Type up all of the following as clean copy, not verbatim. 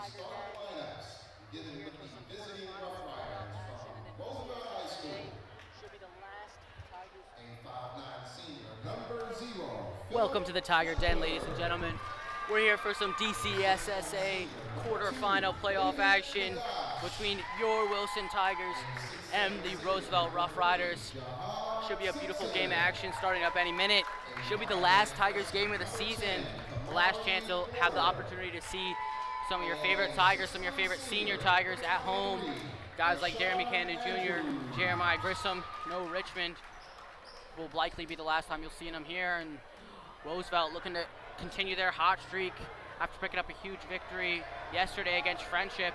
Starting lineups, beginning with the visiting Rough Riders from Roosevelt High School. Should be the last Tigers. A 5'9" senior, number 0. Welcome to the Tiger Den, ladies and gentlemen. We're here for some DCSAA quarterfinal playoff action between your Wilson Tigers and the Roosevelt Rough Riders. Should be a beautiful game of action starting up any minute. Should be the last Tigers game of the season. The last chance to have the opportunity to see some of your favorite Tigers, some of your favorite senior Tigers at home. Guys like Jeremy Cannon Jr., Jeremiah Grissom, no Richmond. Will likely be the last time you'll see them here. And Roosevelt looking to continue their hot streak after picking up a huge victory yesterday against Friendship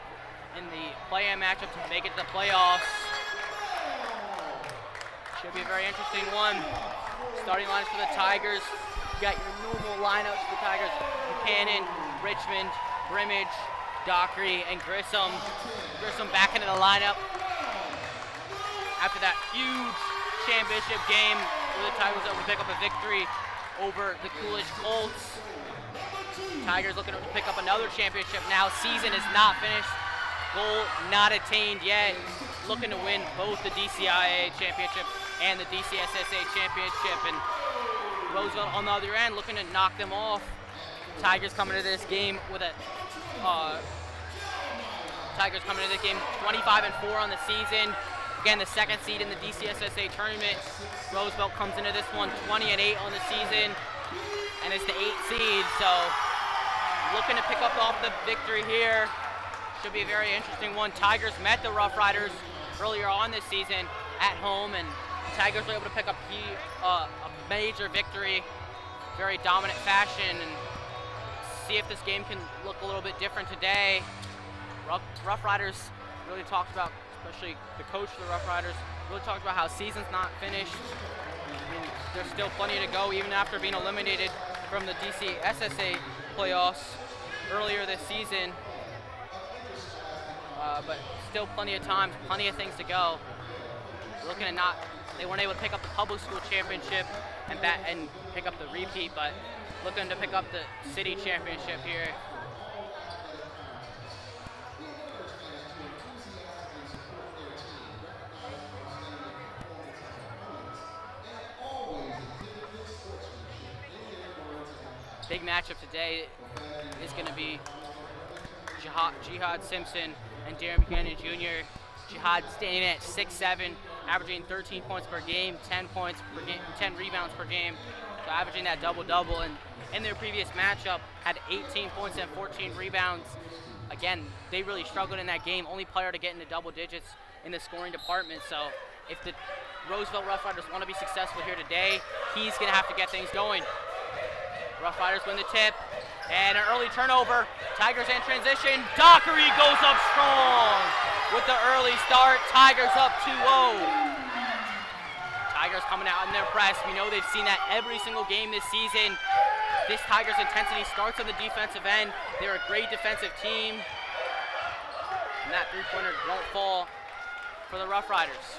in the play-in matchup to make it to the playoffs. Should be a very interesting one. Starting lines for the Tigers. You got your normal lineups for the Tigers: Buchanan, Richmond, Brimage, Dockery, and Grissom. Grissom back into the lineup after that huge championship game where the Tigers were able to pick up a victory over the Coolidge Colts. Tigers looking to pick up another championship now. Season is not finished. Goal not attained yet. Looking to win both the DCIAA championship and the DCSSA championship. And Roosevelt on the other end looking to knock them off. Tigers coming to this game with a 25-4 on the season. Again, the second seed in the DCSSA tournament. Roosevelt comes into this one 20-8 on the season, and it's the 8th seed. So looking to pick up off the victory here. Should be a very interesting one. Tigers met the Rough Riders earlier on this season at home, and Tigers were able to pick up a major victory, very dominant fashion, and see if this game can look a little bit different today. Rough Riders really talked about, especially the coach of the Rough Riders, really talked about how season's not finished. I mean, there's still plenty to go even after being eliminated from the DCSSA playoffs earlier this season. But still plenty of time, plenty of things to go. Looking at they weren't able to pick up the public school championship and pick up the repeat, but looking to pick up the city championship here. Big matchup today is going to be Jihad Simpson and Darren Buchanan Jr. Jihad standing at 6'7", averaging 13 points per game, 10 points per game, 10 rebounds per game, so averaging that double-double. And in their previous matchup, had 18 points and 14 rebounds. Again, they really struggled in that game. Only player to get into double digits in the scoring department. So if the Roosevelt Rough Riders want to be successful here today, he's going to have to get things going. Rough Riders win the tip, and an early turnover. Tigers in transition. Dockery goes up strong with the early start. Tigers up 2-0. Tigers coming out in their press. We know they've seen that every single game this season. This Tigers intensity starts on the defensive end. They're a great defensive team. And that three-pointer won't fall for the Rough Riders.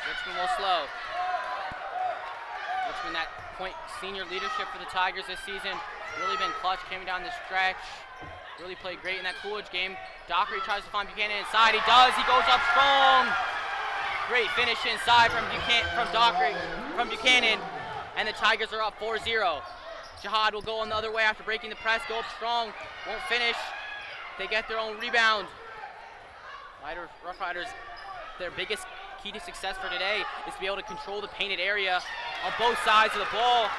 Richmond will slow. Richmond, that point senior leadership for the Tigers this season. Really been clutch, came down the stretch. Really played great in that Coolidge game. Dockery tries to find Buchanan inside. He does. He goes up strong. Great finish inside from Buchanan. And the Tigers are up 4-0. Jihad will go on the other way after breaking the press. Go up strong. Won't finish. They get their own rebound. Rough Riders, their biggest key to success for today is to be able to control the painted area on both sides of the ball,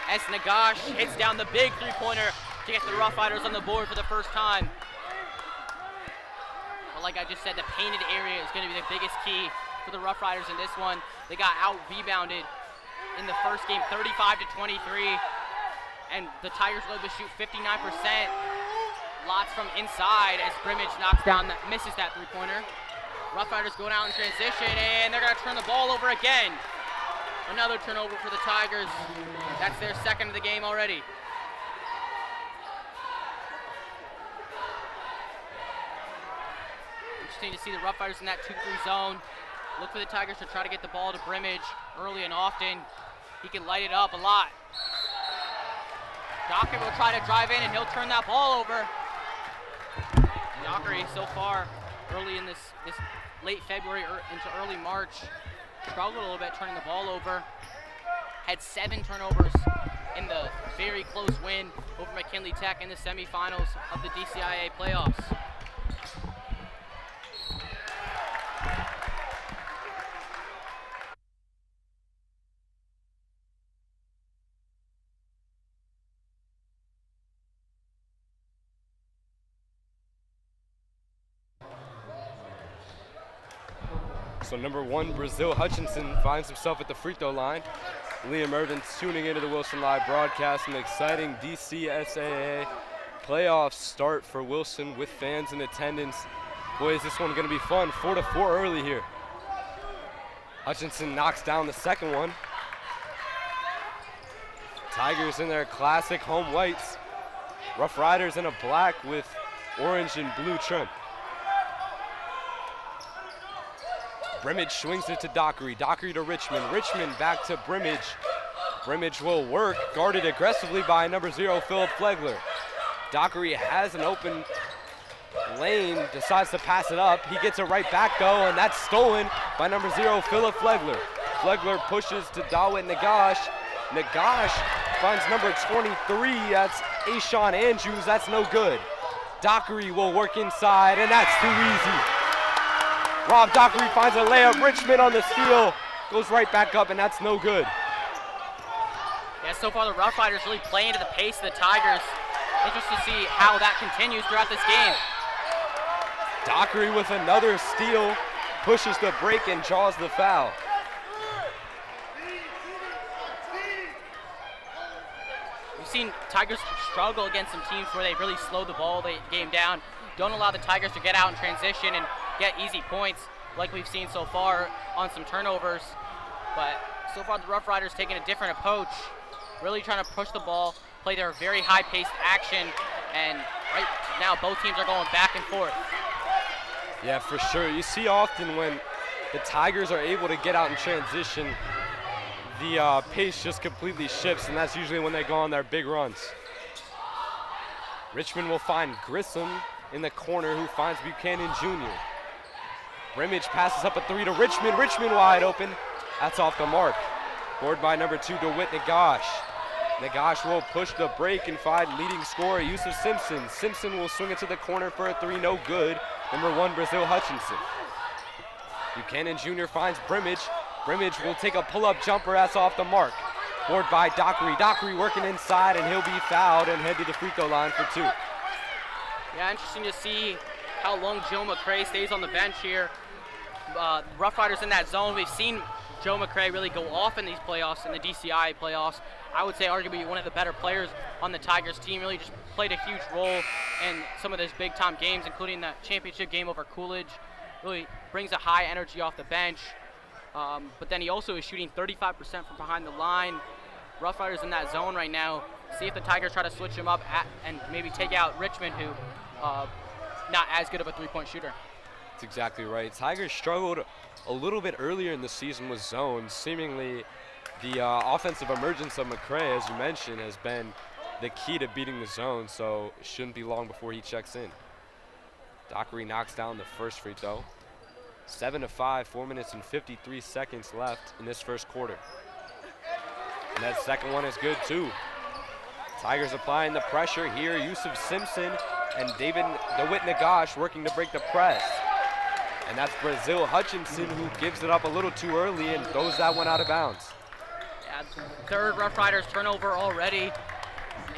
as Nagash hits down the big three-pointer to get the Rough Riders on the board for the first time. But like I just said, the painted area is going to be the biggest key for the Rough Riders in this one. They got out-rebounded in the first game, 35-23, and the Tigers were able to shoot 59%. Lots from inside as Brimage misses that three-pointer. Rough Riders go down in transition, and they're going to turn the ball over again. Another turnover for the Tigers. That's their second of the game already. Interesting to see the Rough Riders in that 2-3 zone. Look for the Tigers to try to get the ball to Brimage early and often. He can light it up a lot. Docker will try to drive in, and he'll turn that ball over. Dockery so far early in this late February into early March struggled a little bit turning the ball over. Had 7 turnovers in the very close win over McKinley Tech in the semifinals of the DCIA playoffs. So number 1, Brazil Hutchinson finds himself at the free throw line. Liam Irvin's tuning into the Wilson Live broadcast. An exciting DCSAA playoff start for Wilson with fans in attendance. Boy, is this one going to be fun. 4-4 early here. Hutchinson knocks down the second one. Tigers in their classic home whites. Rough Riders in a black with orange and blue trim. Brimage swings it to Dockery. Dockery to Richmond. Richmond back to Brimage. Brimage will work, guarded aggressively by number 0, Philip Flegler. Dockery has an open lane, decides to pass it up. He gets it right back though, and that's stolen by number 0, Philip Flegler. Flegler pushes to Dawit Nagash. Nagash finds number 23, that's Ashawn Andrews, that's no good. Dockery will work inside, and that's too easy. Rob Dockery finds a layup. Richmond on the steal, goes right back up, and that's no good. Yeah, so far the Rough Riders really playing to the pace of the Tigers. Interested to see how that continues throughout this game. Dockery with another steal, pushes the break and draws the foul. We've seen Tigers struggle against some teams where they really slow the game down, don't allow the Tigers to get out in transition and get easy points like we've seen so far on some turnovers. But so far the Rough Riders taking a different approach, really trying to push the ball, play their very high-paced action, and right now both teams are going back and forth. Yeah, for sure. You see often when the Tigers are able to get out in transition, the pace just completely shifts, and that's usually when they go on their big runs. Richmond will find Grissom in the corner, who finds Buchanan Jr. Brimage passes up a 3 to Richmond. Richmond wide open. That's off the mark. Scored by number 2, DeWitt Nagash. Nagash will push the break and find leading scorer Yusuf Simpson. Simpson will swing it to the corner for a 3, no good. Number 1, Brazil Hutchinson. Buchanan Jr. finds Brimage. Brimage will take a pull-up jumper, that's off the mark. Scored by Dockery. Dockery working inside, and he'll be fouled and head to the free throw line for 2. Yeah, interesting to see how long Joe McCray stays on the bench here. Rough Riders in that zone. We've seen Joe McCray really go off in these playoffs, in the DCI playoffs. I would say arguably one of the better players on the Tigers team. Really just played a huge role in some of those big-time games, including that championship game over Coolidge. Really brings a high energy off the bench. But then he also is shooting 35% from behind the line. Rough Riders in that zone right now. See if the Tigers try to switch him up and maybe take out Richmond, who not as good of a three-point shooter. That's exactly right. Tigers struggled a little bit earlier in the season with zones. Seemingly the offensive emergence of McCray, as you mentioned, has been the key to beating the zone, so it shouldn't be long before he checks in. Dockery knocks down the first free throw. 7-5, 4 minutes and 53 seconds left in this first quarter. And that second one is good too. Tigers applying the pressure here. Yusuf Simpson and David DeWitt Nagash working to break the press. And that's Brazil Hutchinson, who gives it up a little too early and throws that one out of bounds. Yeah, third Rough Riders turnover already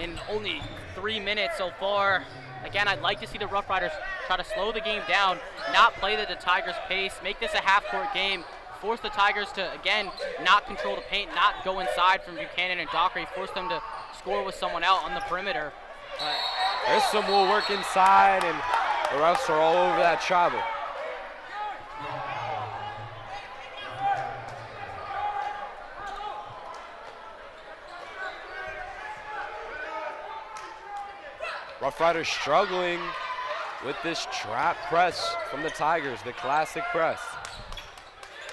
in only 3 minutes so far. Again, I'd like to see the Rough Riders try to slow the game down, not play at the Tigers' pace, make this a half-court game, force the Tigers to, again, not control the paint, not go inside from Buchanan and Dockery, force them to score with someone out on the perimeter. Grissom will work inside, and the refs are all over that travel. Rough Riders struggling with this trap press from the Tigers, the classic press.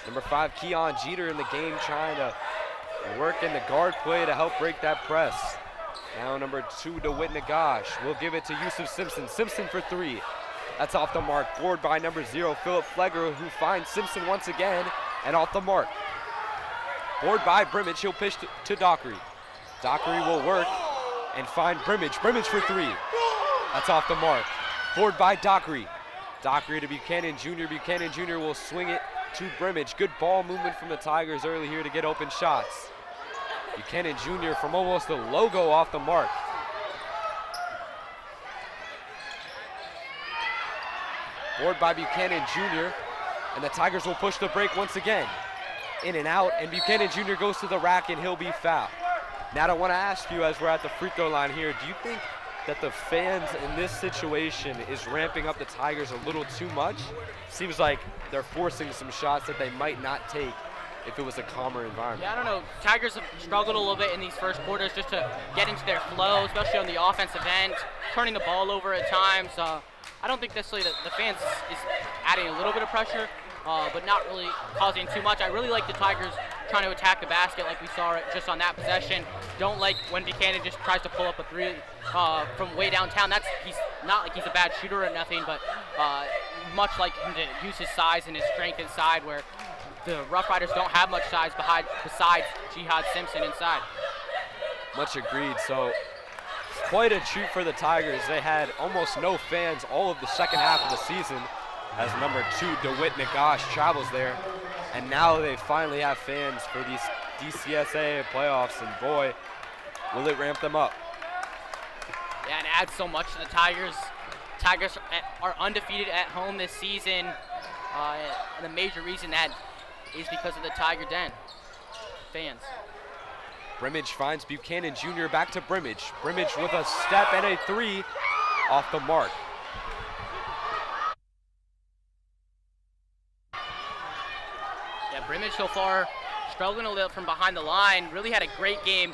Number 5, Keon Jeter in the game, trying to work in the guard play to help break that press. Now number 2, DeWitt Nagash will give it to Yusuf Simpson. Simpson for 3. That's off the mark. Board by number 0, Philip Flegler, who finds Simpson once again, and off the mark. Board by Brimage. He'll pitch to Dockery. Dockery will work and find Brimage. Brimage for 3. That's off the mark. Board by Dockery. Dockery to Buchanan Jr. Buchanan Jr. will swing it to Brimage. Good ball movement from the Tigers early here to get open shots. Buchanan Jr. from almost the logo off the mark. Board by Buchanan Jr. And the Tigers will push the break once again. In and out, and Buchanan Jr. goes to the rack and he'll be fouled. Now I want to ask you, as we're at the free throw line here, do you think that the fans in this situation is ramping up the Tigers a little too much? Seems like they're forcing some shots that they might not take if it was a calmer environment. Yeah, I don't know. Tigers have struggled a little bit in these first quarters just to get into their flow, especially on the offensive end, turning the ball over at times. I don't think necessarily that the fans is adding a little bit of pressure, but not really causing too much. I really like the Tigers trying to attack the basket like we saw it just on that possession. Don't like when Buchanan just tries to pull up a 3 from way downtown. He's not like he's a bad shooter or nothing, but much like him to use his size and his strength inside, where the Rough Riders don't have much size besides Jihad Simpson inside. Much agreed. So quite a treat for the Tigers. They had almost no fans all of the second half of the season as number 2 DeWitt Nagash travels there. And now they finally have fans for these DCSAA playoffs, and boy, will it ramp them up. Yeah, and adds so much to the Tigers. Tigers are undefeated at home this season. And the major reason that is because of the Tiger Den fans. Brimage finds Buchanan Jr. back to Brimage. Brimage with a step and a 3 off the mark. Yeah, Brimage so far struggling a little from behind the line. Really had a great game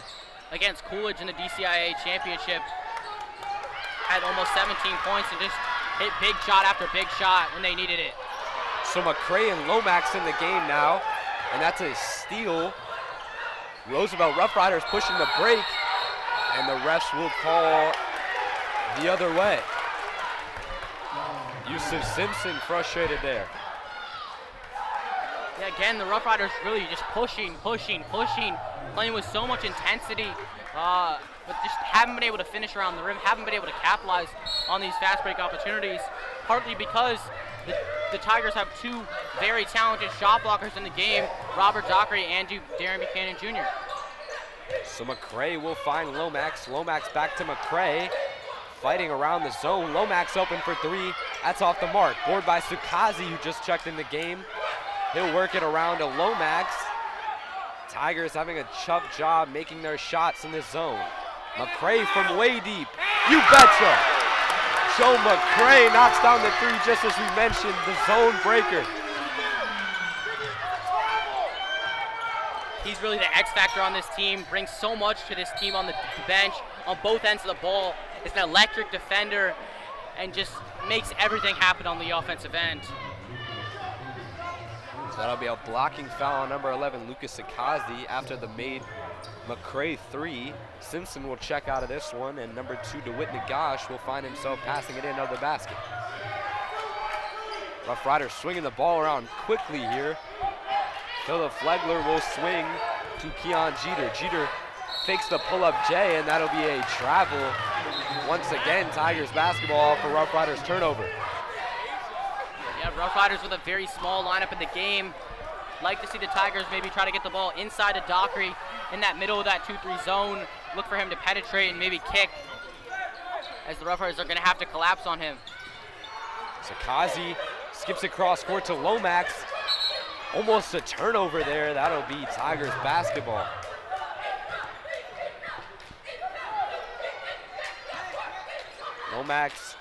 against Coolidge in the DCIA championship. Had almost 17 points and just hit big shot after big shot when they needed it. So McCray and Lomax in the game now, and that's a steal. Roosevelt Rough Riders pushing the break, and the refs will call the other way. Yusuf Simpson frustrated there. Yeah, again, the Rough Riders really just pushing, playing with so much intensity, but just haven't been able to finish around the rim, haven't been able to capitalize on these fast break opportunities, partly because the Tigers have 2 very talented shot blockers in the game, Robert Dockery and Darren Buchanan Jr. So McCray will find Lomax. Lomax back to McCray, fighting around the zone. Lomax open for 3. That's off the mark. Board by Sukazi, who just checked in the game. He'll work it around to Lomax. Tigers having a tough job making their shots in this zone. McCray from way deep. You betcha! Joe McCray knocks down the 3, just as we mentioned, the zone breaker. He's really the X factor on this team, brings so much to this team on the bench, on both ends of the ball. Is an electric defender and just makes everything happen on the offensive end. So that'll be a blocking foul on number 11, Lucas Akazi, after the made McCray 3. Simpson will check out of this one, and number 2, DeWitt Nagash, will find himself passing it into the basket. Rough Riders swinging the ball around quickly here. Philip Flegler will swing to Keon Jeter. Jeter fakes the pull-up J, and that'll be a travel. Once again, Tigers basketball for Rough Riders turnover. Yeah, Rough Riders with a very small lineup in the game. Like to see the Tigers maybe try to get the ball inside of Dockery in that middle of that 2-3 zone. Look for him to penetrate and maybe kick, as the Rough Riders are going to have to collapse on him. Sakazi skips across court to Lomax. Almost a turnover there. That'll be Tigers basketball. Lomax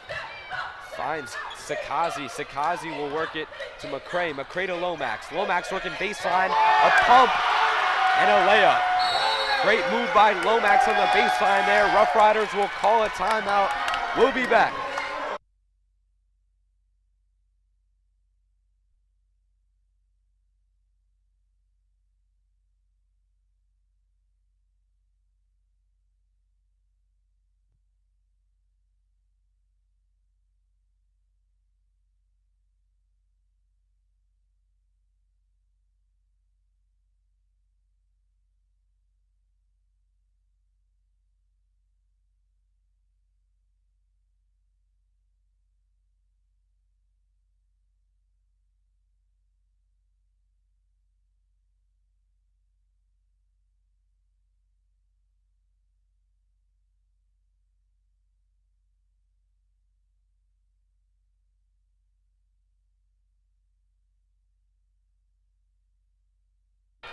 finds Sakazi. Sakazi will work it to McCray. McCray to Lomax. Lomax working baseline, a pump, and a layup. Great move by Lomax on the baseline there. Rough Riders will call a timeout. We'll be back.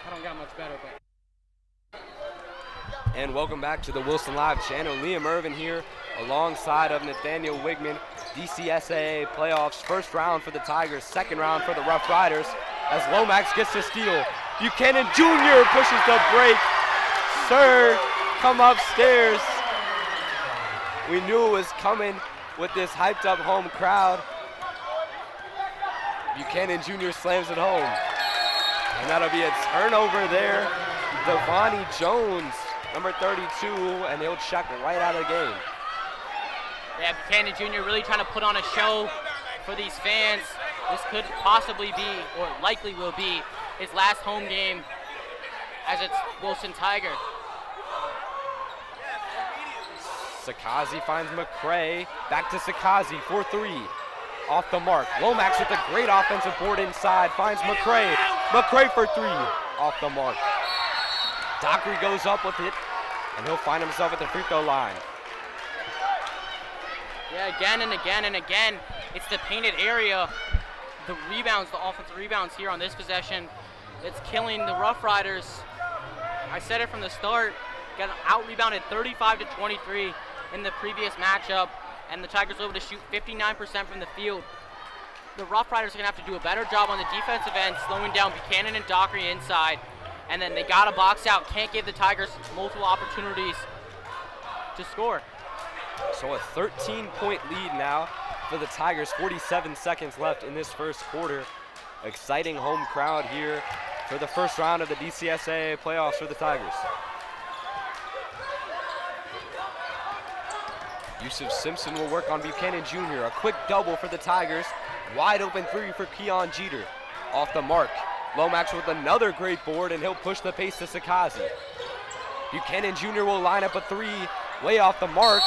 I don't got much better, but. And welcome back to the Wilson Live channel. Liam Irvin here alongside of Nathaniel Wigman. DCSAA playoffs, first round for the Tigers, second round for the Rough Riders. As Lomax gets to steal, Buchanan Jr. pushes the break. Sir, come upstairs. We knew it was coming with this hyped up home crowd. Buchanan Jr. slams it home. And that'll be a turnover there. Devonnie Jones, number 32, and he'll check right out of the game. Yeah, Buchanan Jr. really trying to put on a show for these fans. This could possibly be, or likely will be, his last home game as it's Wilson Tiger. Sakazi finds McCray. Back to Sakazi for three. Off the mark. Lomax with a great offensive board inside. Finds McCray. McCray for three. Off the mark. Dockery goes up with it, and he'll find himself at the free throw line. Yeah, again and again and again, it's the painted area. The rebounds, the offensive rebounds here on this possession, it's killing the Rough Riders. I said it from the start, got out-rebounded 35-23 in the previous matchup, and the Tigers were able to shoot 59% from the field. The Rough Riders are gonna have to do a better job on the defensive end, slowing down Buchanan and Dockery inside, and then they gotta box out, can't give the Tigers multiple opportunities to score. So a 13-point lead now for the Tigers, 47 seconds left in this first quarter. Exciting home crowd here for the first round of the DCSAA playoffs for the Tigers. Yusuf Simpson will work on Buchanan Jr. A quick double for the Tigers. Wide open three for Keon Jeter. Off the mark. Lomax with another great board, and he'll push the pace to Sakazi. Buchanan Jr. will line up a three, way off the mark.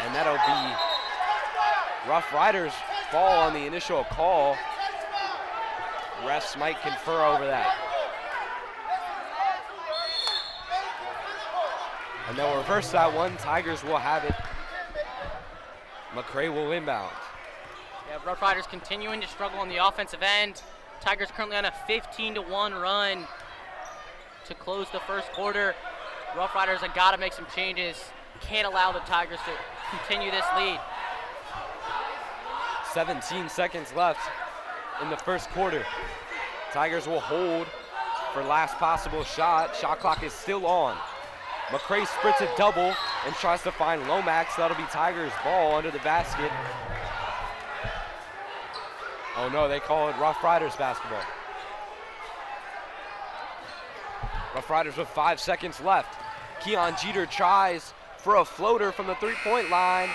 And that'll be Rough Riders ball on the initial call. Refs might confer over that. And they'll reverse that one. Tigers will have it. McCray will inbound. Yeah, Rough Riders continuing to struggle on the offensive end. Tigers currently on a 15-1 run to close the first quarter. Rough Riders have got to make some changes. Can't allow the Tigers to continue this lead. 17 seconds left in the first quarter. Tigers will hold for last possible shot. Shot clock is still on. McCray sprints a double and tries to find Lomax. That'll be Tigers' ball under the basket. Oh no, they call it Rough Riders basketball. Rough Riders with 5 seconds left. Keon Jeter tries for a floater from the three-point line,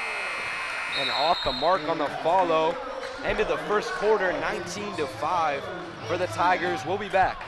and off the mark on the follow. End of the first quarter, 19-5 for the Tigers. We'll be back.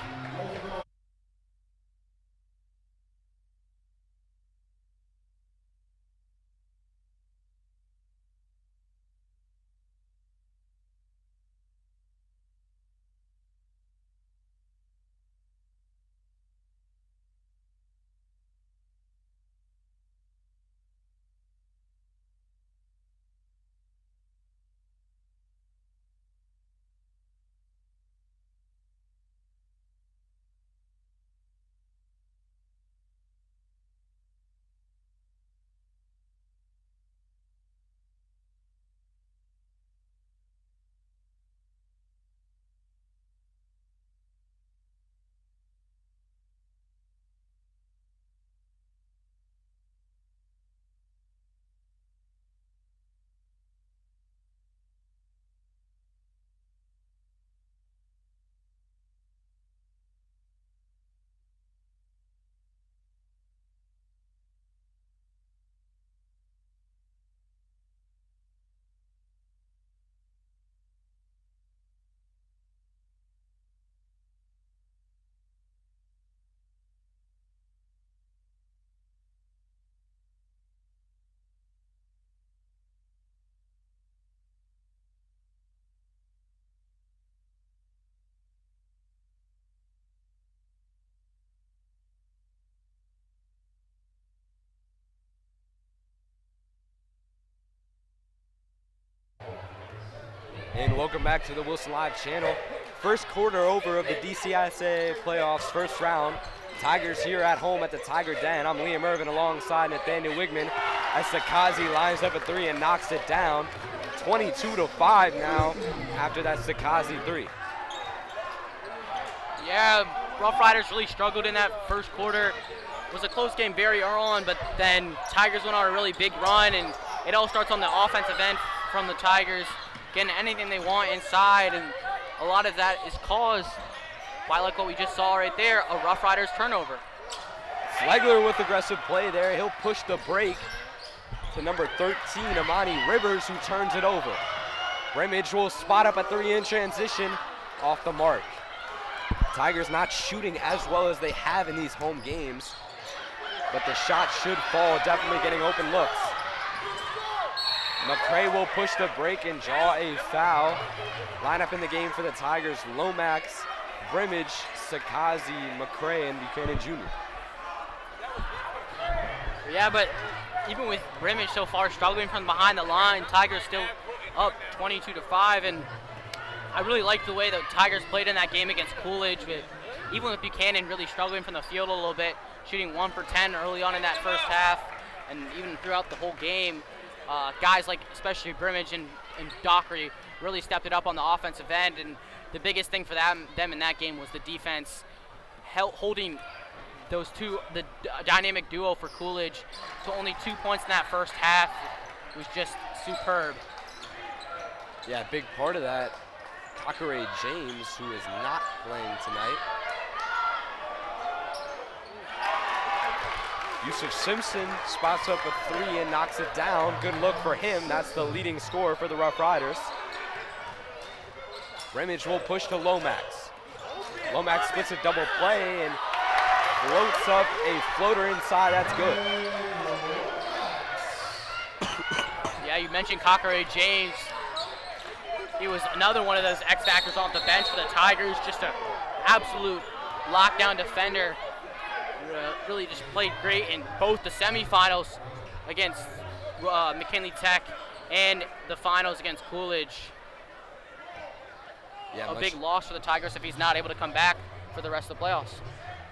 And welcome back to the Wilson Live channel. first quarter over of the DCSAA playoffs first round. Tigers here at home at the Tiger Den. I'm Liam Irvin alongside Nathaniel Wigman as Sakazi lines up a three and knocks it down. 22-5 now after that Sakazi three. Yeah, Rough Riders really struggled in that first quarter. It was a close game very early on, but then Tigers went on a really big run, and it all starts on the offensive end from the Tigers, getting anything they want inside, and a lot of that is caused by, like what we just saw right there, a Rough Riders turnover. Flegler with aggressive play there. He'll push the break to number 13, Amani Rivers, who turns it over. Brimage will spot up a three in transition off the mark. Tigers not shooting as well as they have in these home games, but the shot should fall, definitely getting open looks. McCray will push the break and draw a foul. Lineup in the game for the Tigers: Lomax, Brimage, Sakazi, McCray, and Buchanan Jr. Yeah, but even with Brimage so far struggling from behind the line, Tigers still up 22-5, and I really like the way the Tigers played in that game against Coolidge, even with Buchanan really struggling from the field a little bit, shooting 1 for 10 early on in that first half, and even throughout the whole game. Guys like especially Brimage and Dockery really stepped it up on the offensive end, and the biggest thing for them in that game was the defense holding those two, the dynamic duo for Coolidge, to only 2 points in that first half. It was just superb. Yeah, a big part of that, Cockere James, who is not playing tonight. Yusuf Simpson spots up a three and knocks it down. Good look for him. That's the leading scorer for the Rough Riders. Brimage will push to Lomax. Lomax splits a double play and floats up a floater inside. That's good. Yeah, you mentioned Cockere James. He was another one of those X factors off the bench for the Tigers. Just an absolute lockdown defender. Really just played great in both the semifinals against McKinley Tech and the finals against Coolidge. Yeah, a big loss for the Tigers if he's not able to come back for the rest of the playoffs.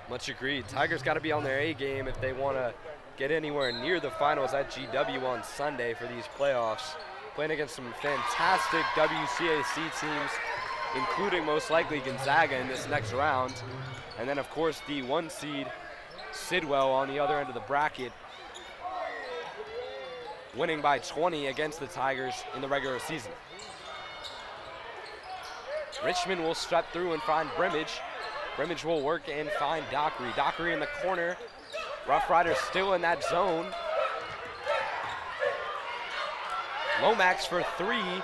Much agreed. Tigers got to be on their A game if they want to get anywhere near the finals at GW on Sunday for these playoffs. Playing against some fantastic WCAC teams, including most likely Gonzaga in this next round. And then, of course, the 1 seed Sidwell on the other end of the bracket, winning by 20 against the Tigers in the regular season. Richmond will step through and find Brimage. Brimage will work and find Dockery. Dockery in the corner. Rough Riders still in that zone. Lomax for three.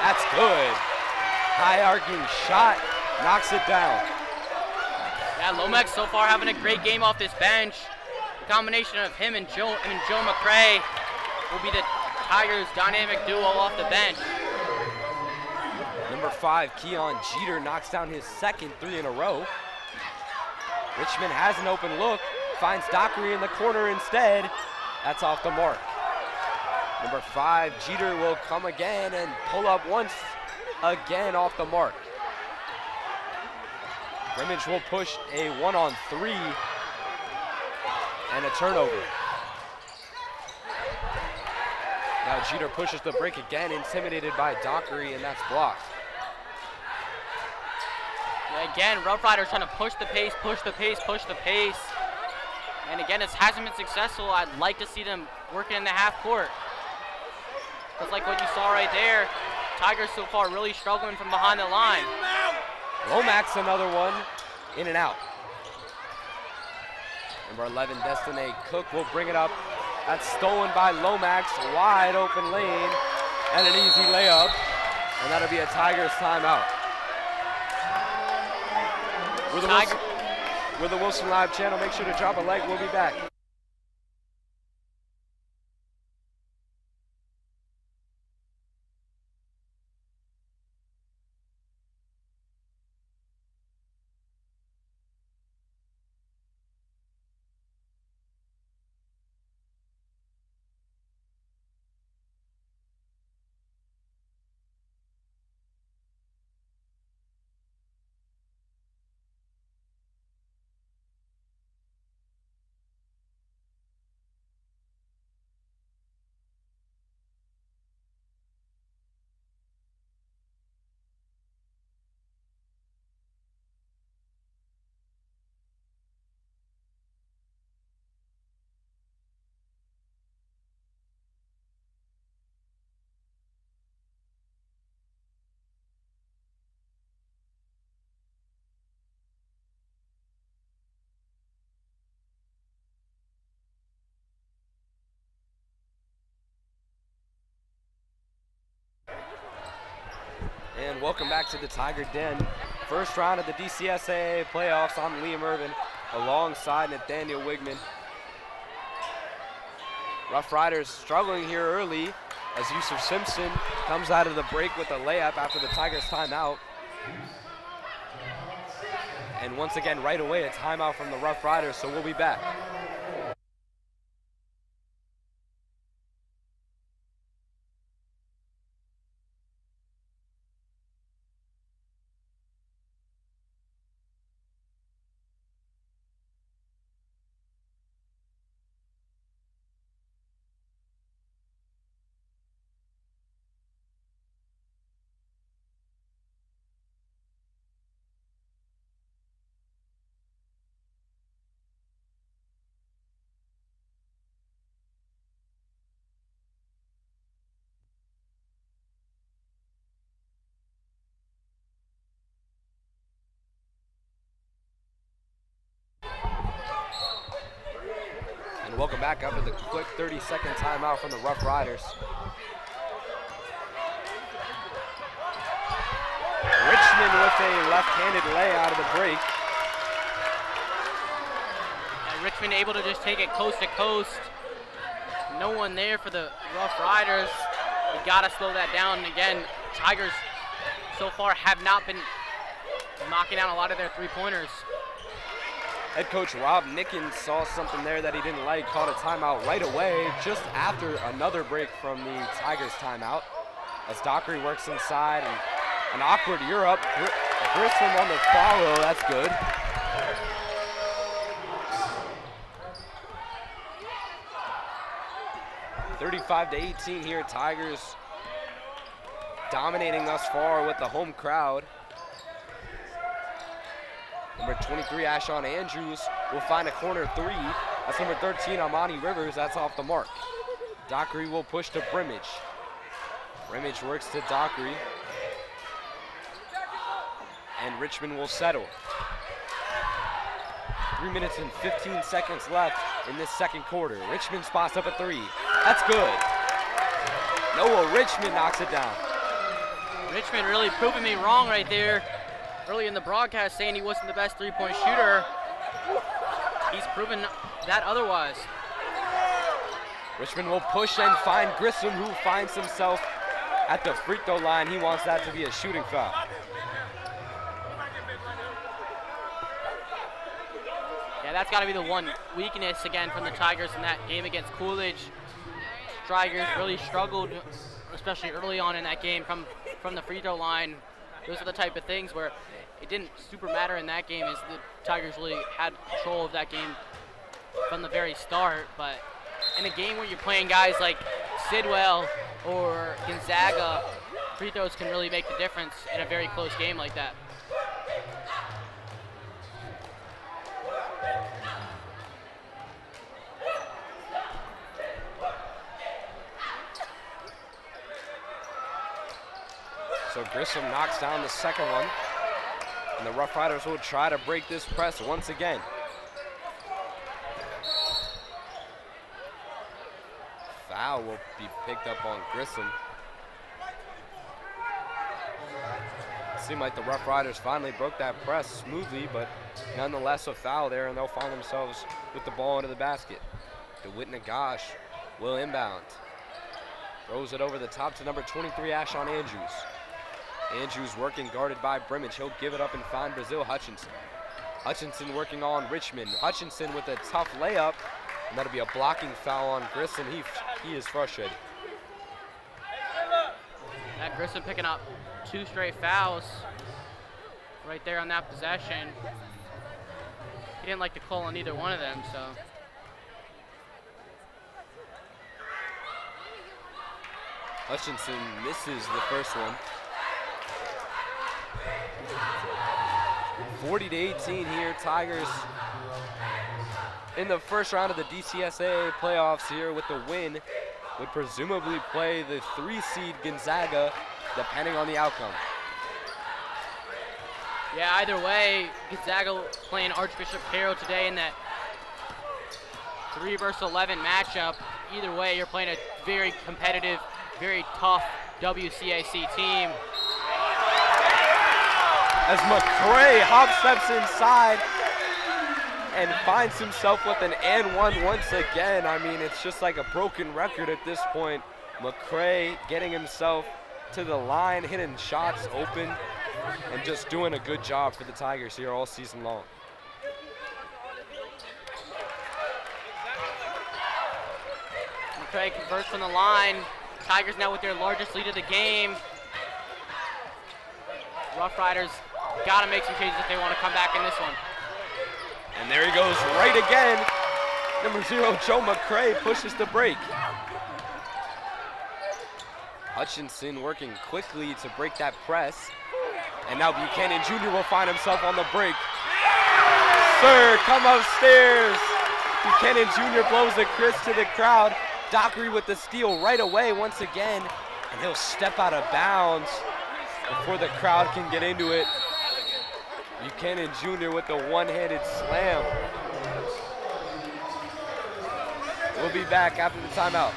That's good. High arcing shot, knocks it down. Yeah, Lomax so far having a great game off this bench. The combination of him and Joe McCray will be the Tigers' dynamic duo off the bench. Number 5, Keon Jeter knocks down his second three in a row. Richmond has an open look, finds Dockery in the corner instead. That's off the mark. Number 5, Jeter will come again and pull up once again off the mark. Brimage will push a 1-on-3 and a turnover. Now Jeter pushes the break again, intimidated by Dockery, and that's blocked. Yeah, again, Rough Riders trying to push the pace, push the pace, push the pace. And again, it hasn't been successful. I'd like to see them working in the half court. Because like what you saw right there, Tigers so far really struggling from behind the line. Lomax, another one, in and out. Number 11, Destiny Cook will bring it up. That's stolen by Lomax, wide open lane, and an easy layup, and that'll be a Tigers timeout. We're the Wilson Live channel. Make sure to drop a like. We'll be back. And welcome back to the Tiger Den. First round of the DCSAA playoffs. I'm Liam Irvin alongside Nathaniel Wigman. Rough Riders struggling here early as Yusuf Simpson comes out of the break with a layup after the Tigers timeout. And once again, right away, a timeout from the Rough Riders, so we'll be back. And welcome back after the quick 30-second timeout from the Rough Riders. Richmond with a left-handed lay out of the break. And Richmond able to just take it coast to coast. No one there for the Rough Riders. We gotta slow that down. And again, Tigers so far have not been knocking down a lot of their three-pointers. Head coach Rob Nickens saw something there that he didn't like, called a timeout right away, just after another break from the Tigers timeout. As Dockery works inside, and an awkward Europe. Grissom on the follow, that's good. (35-18) here, Tigers dominating thus far with the home crowd. Number 23, Ashon Andrews, will find a corner three. That's number 13, Amani Rivers. That's off the mark. Dockery will push to Brimage. Brimage works to Dockery. And Richmond will settle. 3 minutes and 15 seconds left in this second quarter. Richmond spots up a three. That's good. Noah Richmond knocks it down. Richmond really proving me wrong right there. Early in the broadcast saying he wasn't the best three-point shooter. He's proven that otherwise. Richmond will push and find Grissom, who finds himself at the free throw line. He wants that to be a shooting foul. Yeah, that's got to be the one weakness again from the Tigers in that game against Coolidge. Tigers really struggled, especially early on in that game from the free throw line. Those are the type of things where it didn't super matter in that game, as the Tigers really had control of that game from the very start. But in a game where you're playing guys like Sidwell or Gonzaga, free throws can really make the difference in a very close game like that. So Grissom knocks down the second one, and the Rough Riders will try to break this press once again. Foul will be picked up on Grissom. Seemed like the Rough Riders finally broke that press smoothly, but nonetheless a foul there, and they'll find themselves with the ball into the basket. DeWitt Nagash will inbound. Throws it over the top to number 23, Ashon Andrews. Andrews working, guarded by Brimage. He'll give it up and find Brazil Hutchinson. Hutchinson working on Richmond. Hutchinson with a tough layup, and that'll be a blocking foul on Grissom. He is frustrated. That Grissom picking up 2 straight fouls right there on that possession. He didn't like to call on either one of them, so. Hutchinson misses the first one. 40-18 here, Tigers in the first round of the DCSAA playoffs here with the win. Would presumably play the 3-seed Gonzaga, depending on the outcome. Yeah, either way, Gonzaga playing Archbishop Carroll today in that 3 versus 11 matchup. Either way, you're playing a very competitive, very tough WCAC team. as McCray hop steps inside and finds himself with an and one once again. I mean, it's just like a broken record at this point. McCray getting himself to the line, hitting shots open, and just doing a good job for the Tigers here all season long. McCray converts from the line. Tigers now with their largest lead of the game. Rough Riders gotta make some changes if they want to come back in this one. And there he goes right again. Number 0, Joe McCray pushes the break. Hutchinson working quickly to break that press. And now Buchanan Jr. will find himself on the break. Sir, come upstairs. Buchanan Jr. blows the Chris to the crowd. Dockery with the steal right away once again. And he'll step out of bounds before the crowd can get into it. Buchanan Jr. with the one-handed slam. We'll be back after the timeout.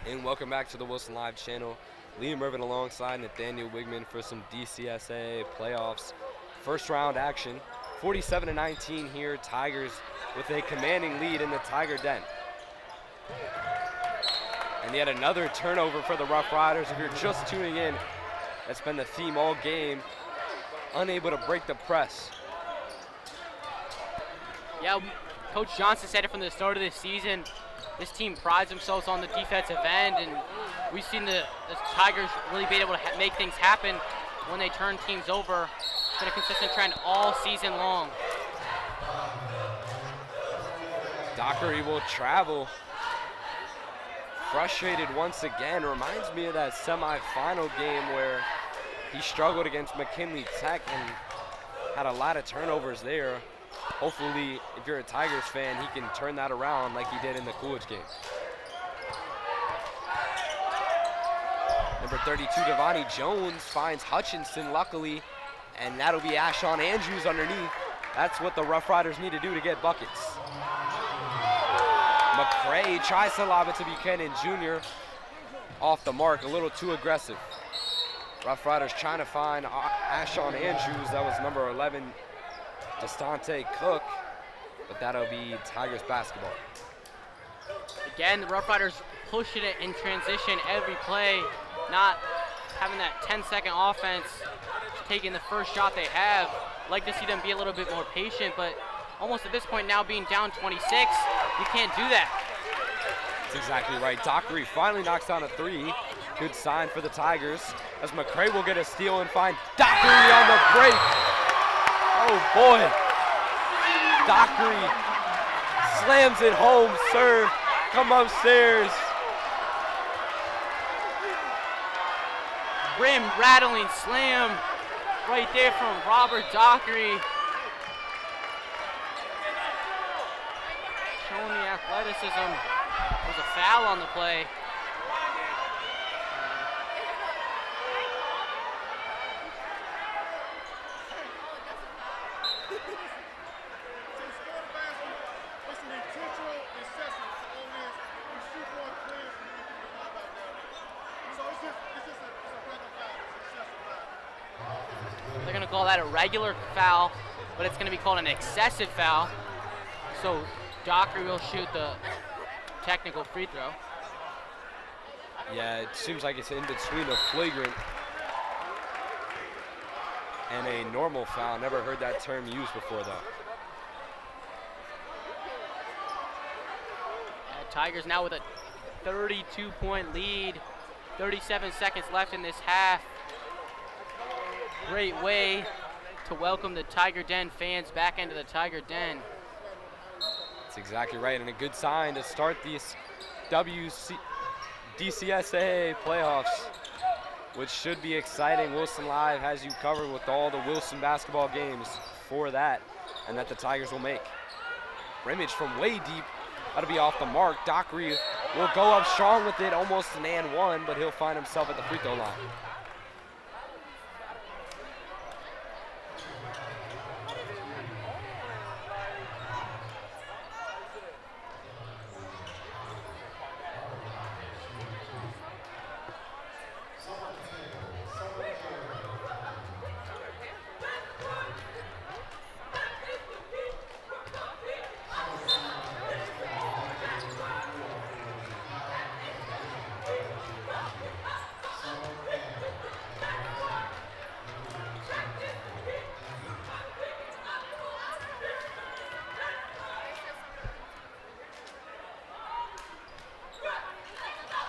And welcome back to the Wilson Live channel. Liam Irvin alongside Nathaniel Wigman for some DCSAA playoffs. First round action, 47-19 here. Tigers with a commanding lead in the Tiger Den. And yet another turnover for the Rough Riders. If you're just tuning in, that's been the theme all game. Unable to break the press. Yeah, Coach Johnson said it from the start of this season. This team prides themselves on the defensive end, and we've seen the Tigers really be able to make things happen when they turn teams over. It's been a consistent trend all season long. Dockery will travel. Frustrated once again. Reminds me of that semifinal game where he struggled against McKinley Tech and had a lot of turnovers there. Hopefully, if you're a Tigers fan, he can turn that around like he did in the Coolidge game. Number 32, Devontae Jones finds Hutchinson, luckily, and that'll be Ashon Andrews underneath. That's what the Rough Riders need to do to get buckets. McCray tries to lob it to Buchanan Jr. Off the mark, a little too aggressive. Rough Riders trying to find Ashon Andrews. That was number 11, Destante Cook, but that'll be Tigers basketball. Again, the Rough Riders pushing it in transition every play, not having that 10-second offense, taking the first shot they have. Like to see them be a little bit more patient, but almost at this point now being down 26, you can't do that. That's exactly right. Dockery finally knocks down a three. Good sign for the Tigers as McCray will get a steal and find Dockery on the break. Oh boy. Dockery slams it home. Sir, come upstairs. Rim rattling slam right there from Robert Dockery. Showing the athleticism. There's a foul on the play. that a regular foul, but it's going to be called an excessive foul. So Dockery will shoot the technical free throw. Yeah, it seems like it's in between a flagrant and a normal foul. Never heard that term used before, though. Tigers now with a 32-point lead. 37 seconds left in this half. Great way to welcome the Tiger Den fans back into the Tiger Den. That's exactly right, and a good sign to start these DCSAA playoffs, which should be exciting. Wilson Live has you covered with all the Wilson basketball games for that, and that the Tigers will make. Rimmage from way deep. That'll be off the mark. Dockery will go up strong with it, almost an and one, but he'll find himself at the free throw line.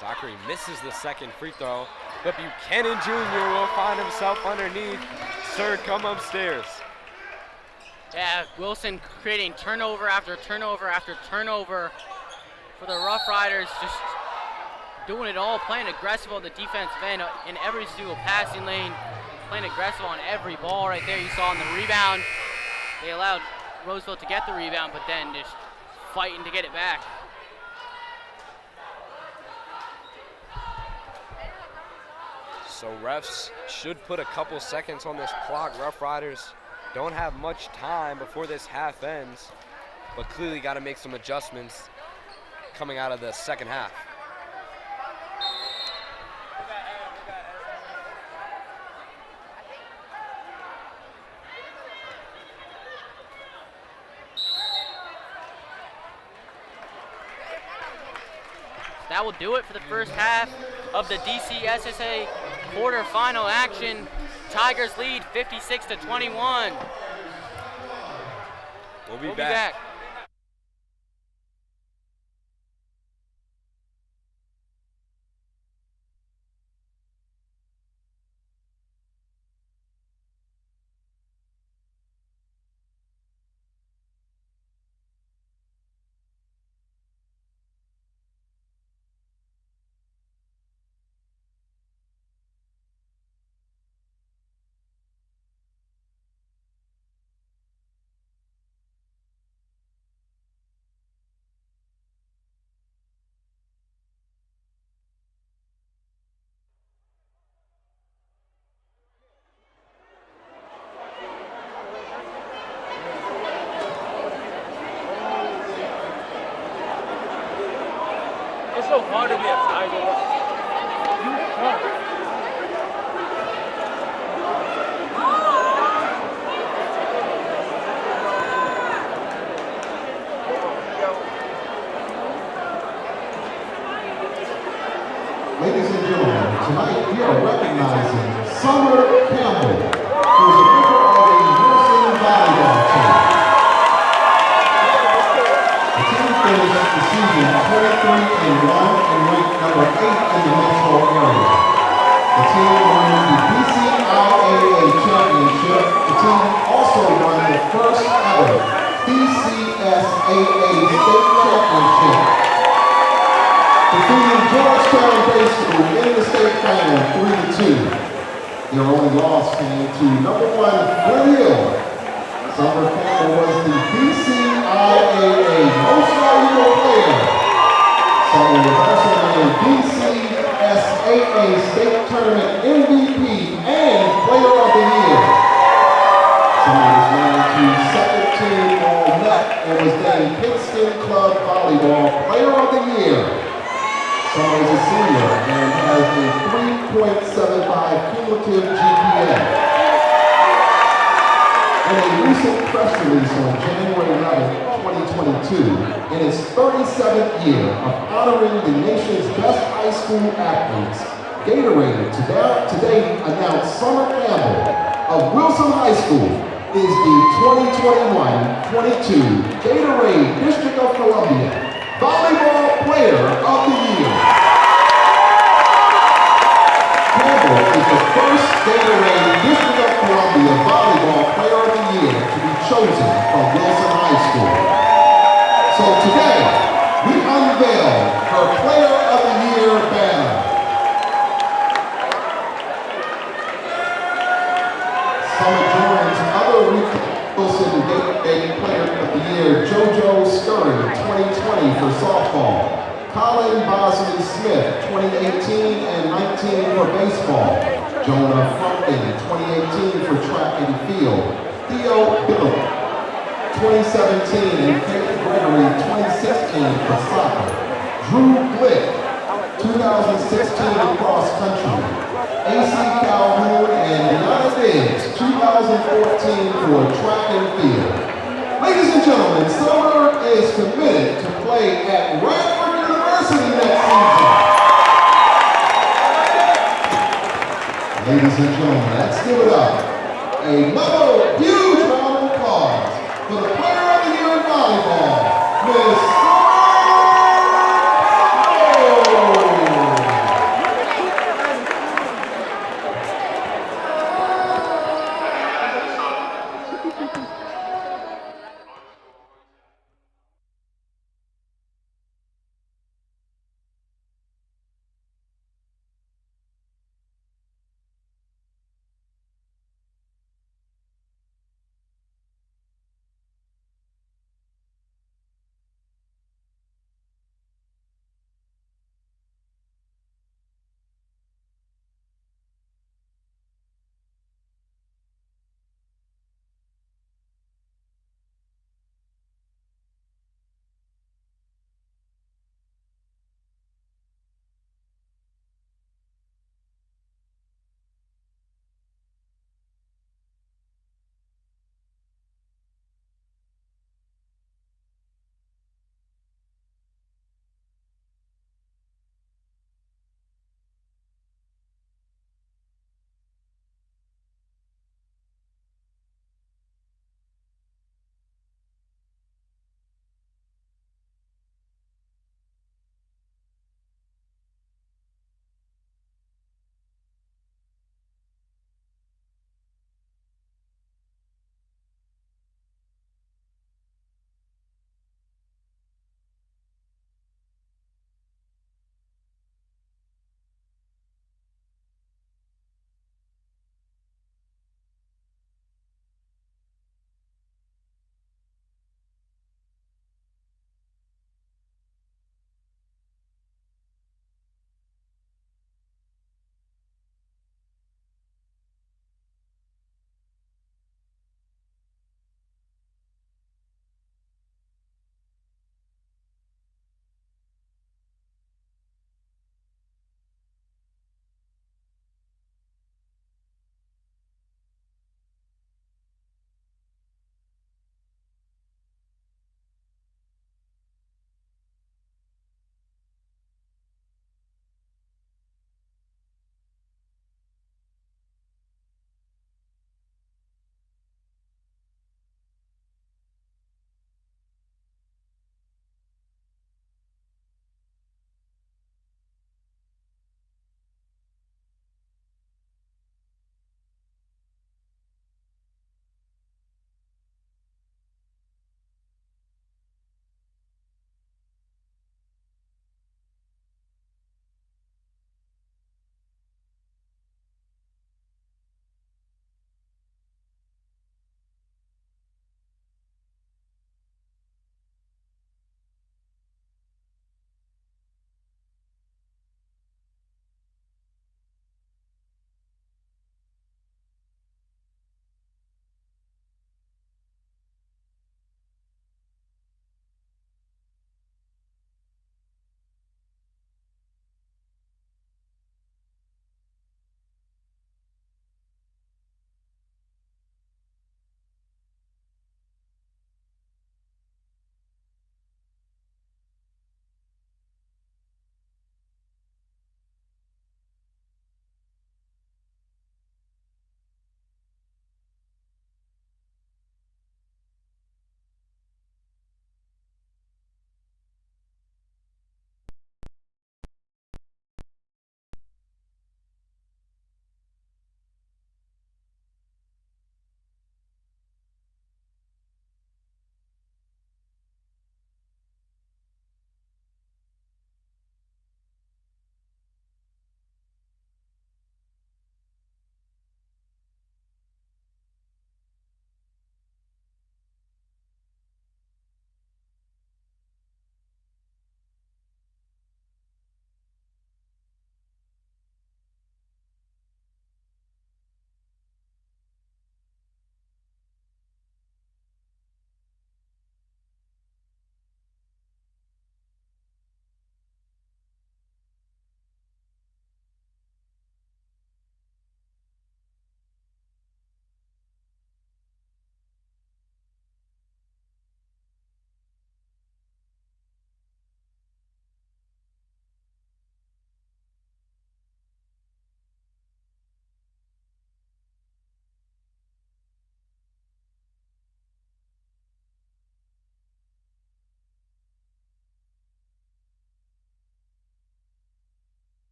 Dockery misses the second free throw, but Buchanan Jr. will find himself underneath. Sir, come upstairs. Yeah, Wilson creating turnover after turnover after turnover for the Rough Riders, just doing it all, playing aggressive on the defensive end in every single passing lane, playing aggressive on every ball right there. You saw on the rebound, they allowed Roosevelt to get the rebound, but then just fighting to get it back. So refs should put a couple seconds on this clock. Rough Riders don't have much time before this half ends, but clearly got to make some adjustments coming out of the second half. That will do it for the first half of the DCSSA quarterfinal action. Tigers lead 56-21. We'll be back. It's so hard to be a Tiger. Ladies and gentlemen, tonight we are recognizing Summer Campbell, who is a member of the Wilson volleyball team. The team finished the season 23-1 and ranked number 8 in the metro area. The team won the DCSAA championship. The team also won the first ever DCSAA state championship, defeating Georgetown Bay School in the state final 3-2. Their only loss came to number 1 Glen Hill. Summer Campbell was the DCSAA most valuable player. Summer was also named DCSAA state tournament MVP and player of the year. Summer was named to second team All-Net and was named Kingston Club Volleyball Player of the Year. Summer is a senior and has a 3.75 cumulative GPA. In a recent press release on January 11, 2022, in its 37th year of honoring the nation's best high school athletes, Gatorade today announced Summer Campbell of Wilson High School is the 2021-22 Gatorade District of Columbia Volleyball Player of the Year. Campbell is the first Gatorade District of Columbia Volleyball Player of the Year to be chosen from Wilson High School. So today, we unveil her Player of the Year banner. Summer joins other Wilson Gatorade Player of the Year JoJo Scurry, 2020 for softball, Colin Bosley Smith, 2018 and 19 for baseball, Jonah Frumpkin, 2018 for track and field, Theo Bill, 2017 and Kate Gregory, 2016 for soccer, Drew Glick, 2016 cross country, AC Calhoun and Deanna Diggs, 2014 for track and field. Ladies and gentlemen, Summer is committed to play at Radford University next season. Ladies and gentlemen, let's give it up. Another huge round of applause for the Player of the Year in volleyball, Miss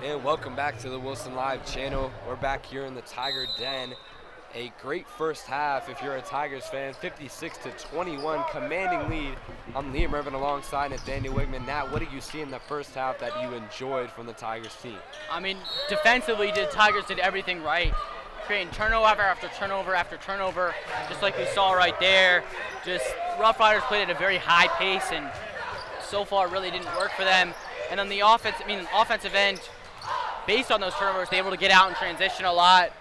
And welcome back to the Wilson Live channel. We're back here in the Tiger Den. A great first half if you're a Tigers fan, 56-21, commanding lead. I'm Liam Irvin alongside Nathaniel Wigman. Nat, what did you see in the first half that you enjoyed from the Tigers team? I mean, defensively, the Tigers did everything right, creating turnover after turnover after turnover, just like we saw right there. Just Rough Riders played at a very high pace, and so far really didn't work for them. And on the offensive end, based on those turnovers, they were able to get out and transition a lot.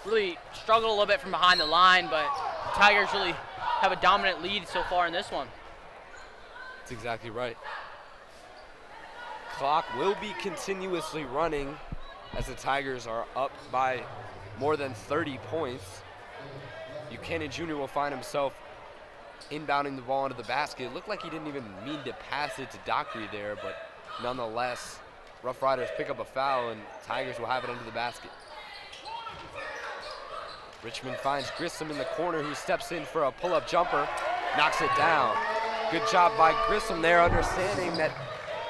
Really struggled a little bit from behind the line, but the Tigers really have a dominant lead so far in this one. That's exactly right. Clock will be continuously running as the Tigers are up by more than 30 points. Buchanan Jr. will find himself inbounding the ball into the basket. It looked like he didn't even mean to pass it to Dockery there, but nonetheless, Rough Riders pick up a foul and Tigers will have it under the basket. Richmond finds Grissom in the corner, who steps in for a pull-up jumper, knocks it down. Good job by Grissom there, understanding that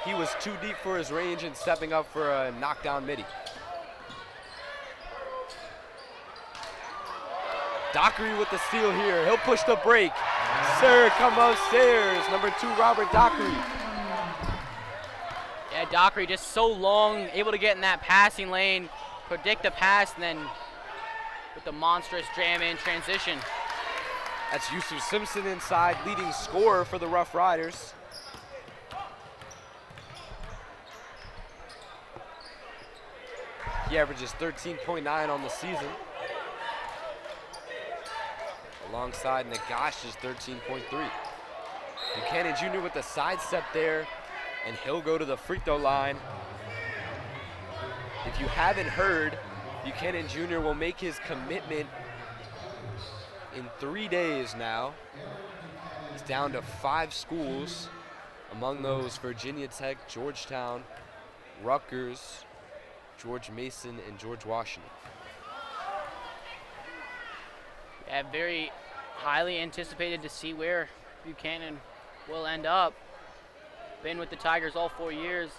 he was too deep for his range and stepping up for a knockdown midi. Dockery with the steal here. He'll push the break. Sir, come upstairs. Number 2, Robert Dockery. Yeah, Dockery just so long, able to get in that passing lane, predict the pass, and then with the monstrous jam in transition. That's Yusuf Simpson inside, leading scorer for the Rough Riders. He averages 13.9 on the season. Alongside Nagash's 13.3. Buchanan Jr. with the sidestep there, and he'll go to the free throw line. If you haven't heard, Buchanan Jr. will make his commitment in 3 days now. He's down to 5 schools, among those Virginia Tech, Georgetown, Rutgers, George Mason, and George Washington. Yeah, very highly anticipated to see where Buchanan will end up. Been with the Tigers all 4 years,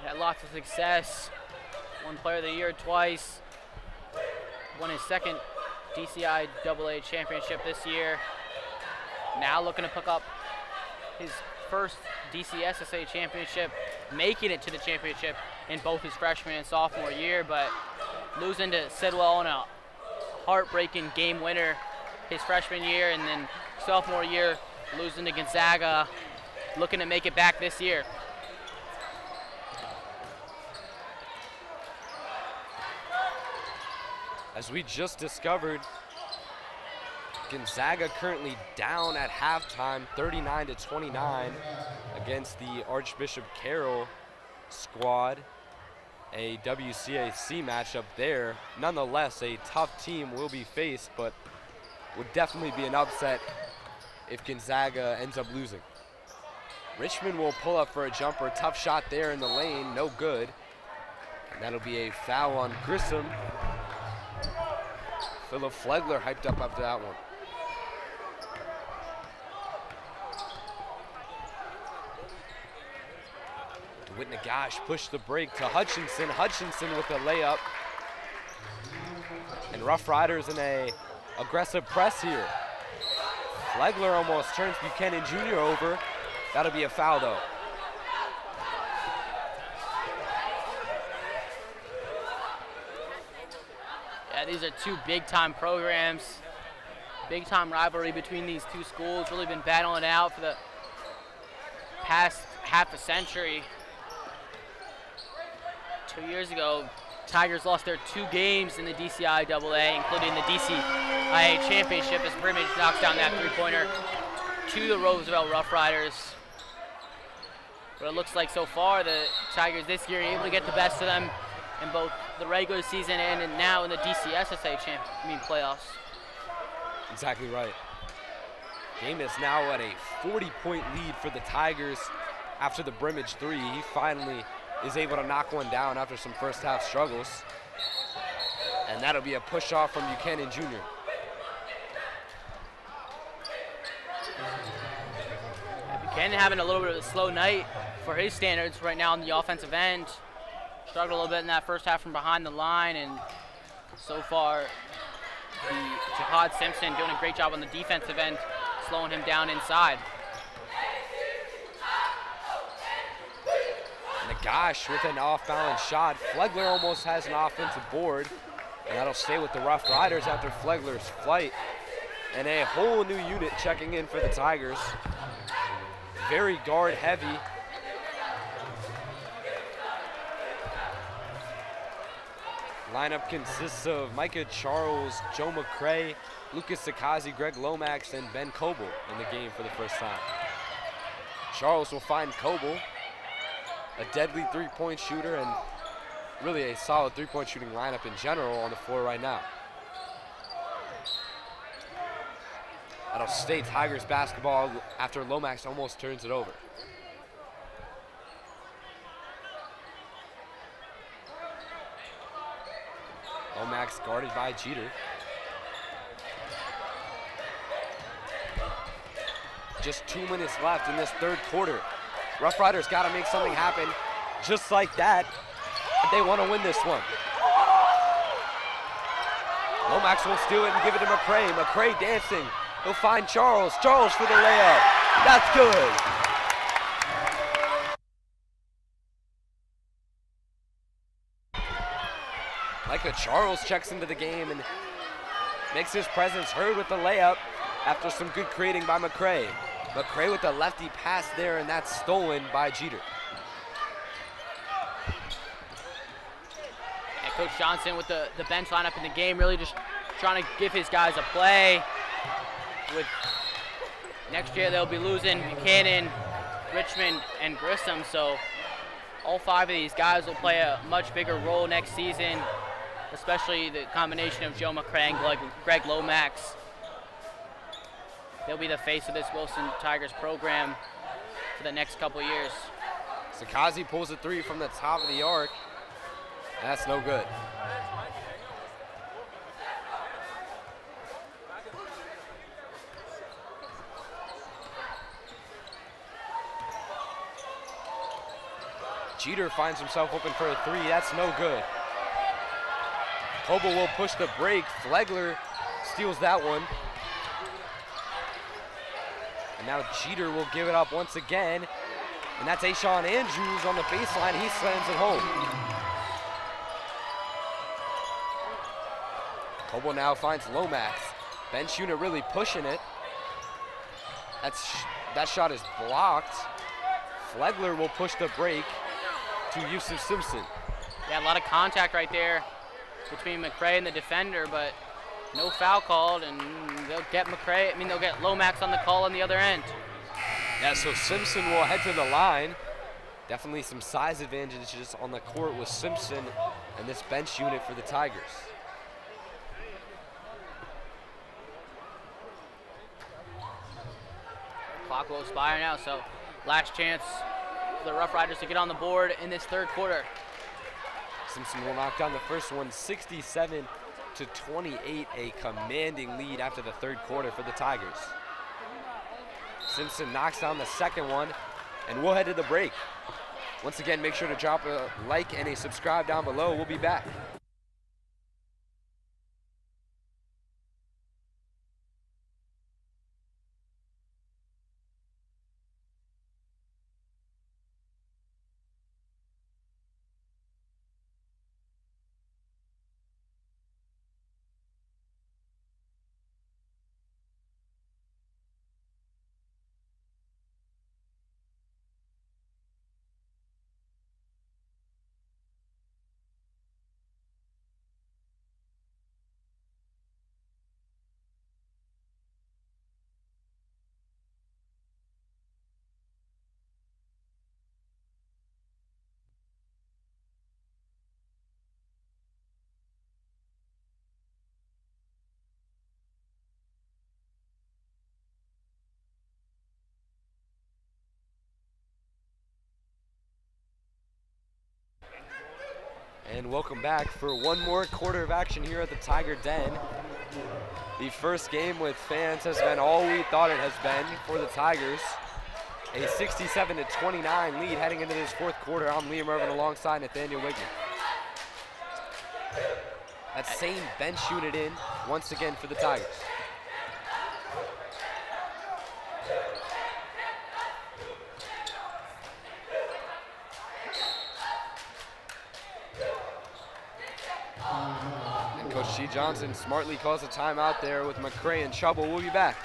had lots of success, won Player of the Year twice, won his second DCSAA championship this year. Now looking to pick up his first DCSAA championship, making it to the championship in both his freshman and sophomore year, but losing to Sidwell in a heartbreaking game winner his freshman year, and then sophomore year losing to Gonzaga, looking to make it back this year. As we just discovered, Gonzaga currently down at halftime, 39-29 against the Archbishop Carroll squad. A WCAC matchup there. Nonetheless, a tough team will be faced, but would definitely be an upset if Gonzaga ends up losing. Richmond will pull up for a jumper. Tough shot there in the lane, no good. And that'll be a foul on Grissom. Philip Flegler hyped up after that one. DeWitt Nagash pushed the break to Hutchinson. Hutchinson with a layup. And Rough Riders in a aggressive press here. Flegler almost turns Buchanan Jr. over. That'll be a foul though. Yeah, these are 2 big-time programs. Big-time rivalry between these 2 schools. Really been battling it out for the past half a century. 2 years ago, Tigers lost their 2 games in the DCSAA, including the DCSAA championship, as Brimage knocks down that 3-pointer to the Roosevelt Rough Riders. But it looks like so far the Tigers this year are able to get the best of them in both the regular season and now in the DCSAA playoffs. Exactly right. Game is now at a 40-point lead for the Tigers after the Brimage 3. He finally is able to knock one down after some first half struggles. And that'll be a push off from Buchanan Jr. Buchanan having a little bit of a slow night for his standards right now on the offensive end. struggled a little bit in that first half from behind the line, and so far, Jihad Simpson doing a great job on the defensive end, slowing him down inside. Nagash with an off-balance shot. Flegler almost has an offensive board, and that'll stay with the Rough Riders after Flegler's flight. And a whole new unit checking in for the Tigers. Very guard heavy. Lineup consists of Micah Charles, Joe McCray, Lucas Sakazi, Greg Lomax, and Ben Coble in the game for the first time. Charles will find Coble, a deadly three-point shooter and really a solid three-point shooting lineup in general on the floor right now. That'll stay Tigers basketball after Lomax almost turns it over. Lomax guarded by Jeter. Just 2 minutes left in this third quarter. Rough Riders got to make something happen just like that if they want to win this one. Lomax will steal it and give it to McCray. McCray dancing. He'll find Charles. Charles for the layup. That's good. Micah Charles checks into the game and makes his presence heard with the layup after some good creating by McCray. McCray with a lefty pass there, and that's stolen by Jeter. And Coach Johnson with the bench lineup in the game, really just trying to give his guys a play. With next year they'll be losing Buchanan, Richmond, and Grissom, so all 5 of these guys will play a much bigger role next season, especially the combination of Joe McCray and Greg Lomax. They'll be the face of this Wilson Tigers program for the next couple years. Sakazi pulls a 3 from the top of the arc. That's no good. Jeter finds himself open for a 3. That's no good. Coble will push the break. Flegler steals that one. And now Jeter will give it up once again. And that's Ashawn Andrews on the baseline. He slams it home. Coble now finds Lomax. Bench unit really pushing it. That shot is blocked. Flegler will push the break to Yusuf Simpson. Yeah, a lot of contact right there between McCray and the defender, but no foul called, and they'll get they'll get Lomax on the call on the other end. Yeah, so Simpson will head to the line. Definitely some size advantages on the court with Simpson and this bench unit for the Tigers. Clock will expire now, so last chance for the Rough Riders to get on the board in this third quarter. Simpson will knock down the first one, 67-28, a commanding lead after the third quarter for the Tigers. Simpson knocks down the second one, and we'll head to the break. Once again, make sure to drop a like and a subscribe down below. We'll be back. And welcome back for one more quarter of action here at the Tiger Den. The first game with fans has been all we thought it has been for the Tigers. A 67-29 lead heading into this fourth quarter. I'm Liam Irvin alongside Nathaniel Wigman. That same bench unit in once again for the Tigers. And Coach G. Johnson smartly calls a timeout there with McCray in trouble. We'll be back.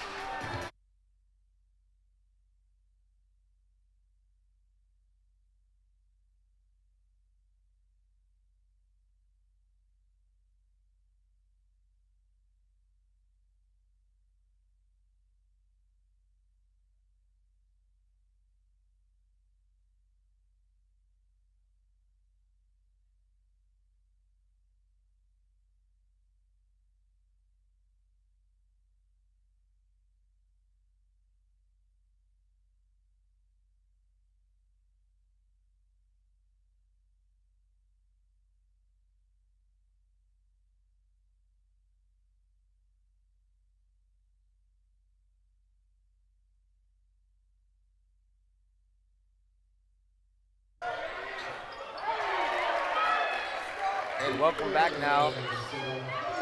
And welcome back now